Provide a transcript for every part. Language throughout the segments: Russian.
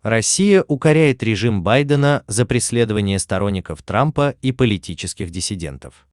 Россия укоряет режим Байдена за преследование сторонников Трампа и политических диссидентов.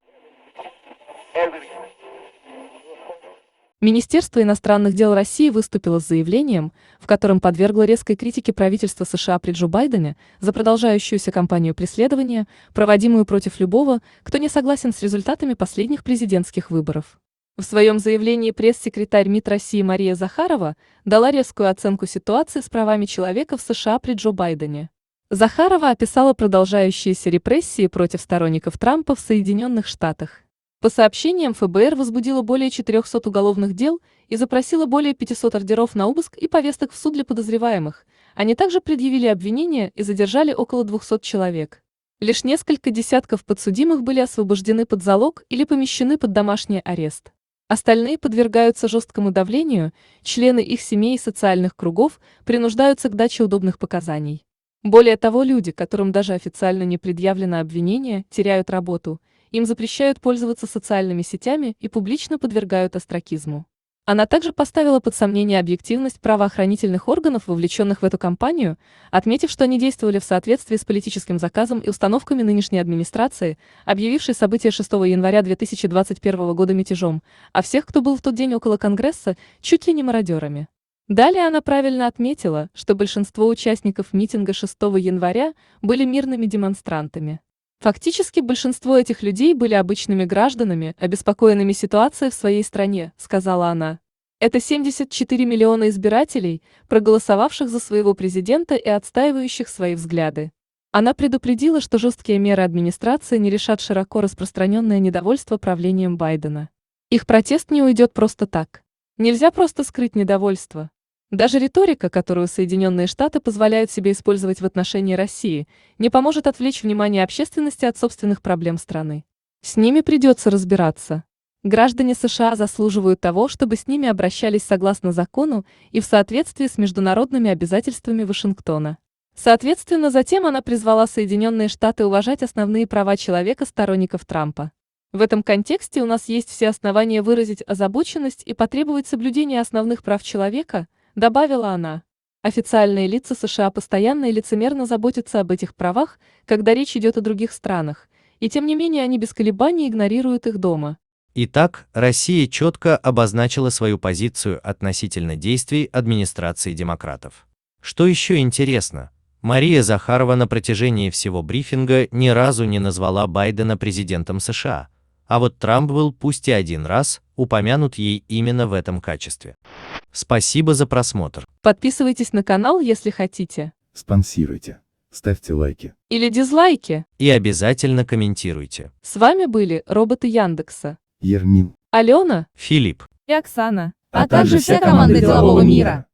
Министерство иностранных дел России выступило с заявлением, в котором подвергло резкой критике правительства США при Джо Байдене за продолжающуюся кампанию преследования, проводимую против любого, кто не согласен с результатами последних президентских выборов. В своем заявлении пресс-секретарь МИД России Мария Захарова дала резкую оценку ситуации с правами человека в США при Джо Байдене. Захарова описала продолжающиеся репрессии против сторонников Трампа в Соединенных Штатах. По сообщениям, ФБР возбудило более 400 уголовных дел и запросило более 500 ордеров на обыск и повесток в суд для подозреваемых. Они также предъявили обвинения и задержали около 200 человек. Лишь несколько десятков подсудимых были освобождены под залог или помещены под домашний арест. Остальные подвергаются жесткому давлению, члены их семей и социальных кругов принуждаются к даче удобных показаний. Более того, люди, которым даже официально не предъявлено обвинение, теряют работу, им запрещают пользоваться социальными сетями и публично подвергают остракизму. Она также поставила под сомнение объективность правоохранительных органов, вовлеченных в эту кампанию, отметив, что они действовали в соответствии с политическим заказом и установками нынешней администрации, объявившей события 6 января 2021 года мятежом, а всех, кто был в тот день около Конгресса, чуть ли не мародерами. Далее она правильно отметила, что большинство участников митинга 6 января были мирными демонстрантами. Фактически большинство этих людей были обычными гражданами, обеспокоенными ситуацией в своей стране, сказала она. Это 74 миллиона избирателей, проголосовавших за своего президента и отстаивающих свои взгляды. Она предупредила, что жесткие меры администрации не решат широко распространенное недовольство правлением Байдена. Их протест не уйдет просто так. Нельзя просто скрыть недовольство. Даже риторика, которую Соединенные Штаты позволяют себе использовать в отношении России, не поможет отвлечь внимание общественности от собственных проблем страны. С ними придется разбираться. Граждане США заслуживают того, чтобы с ними обращались согласно закону и в соответствии с международными обязательствами Вашингтона. Соответственно, затем она призвала Соединенные Штаты уважать основные права человека сторонников Трампа. В этом контексте у нас есть все основания выразить озабоченность и потребовать соблюдения основных прав человека, добавила она. Официальные лица США постоянно и лицемерно заботятся об этих правах, когда речь идет о других странах, и тем не менее они без колебаний игнорируют их дома. Итак, Россия четко обозначила свою позицию относительно действий администрации демократов. Что еще интересно, Мария Захарова на протяжении всего брифинга ни разу не назвала Байдена президентом США, а вот Трамп был пусть и один раз упомянут ей именно в этом качестве. Спасибо за просмотр. Подписывайтесь на канал, если хотите. Спонсируйте, ставьте лайки. Или дизлайки. И обязательно комментируйте. С вами были роботы Яндекса. Ермин, Алена, Филипп. и Оксана, а также вся команда делового мира.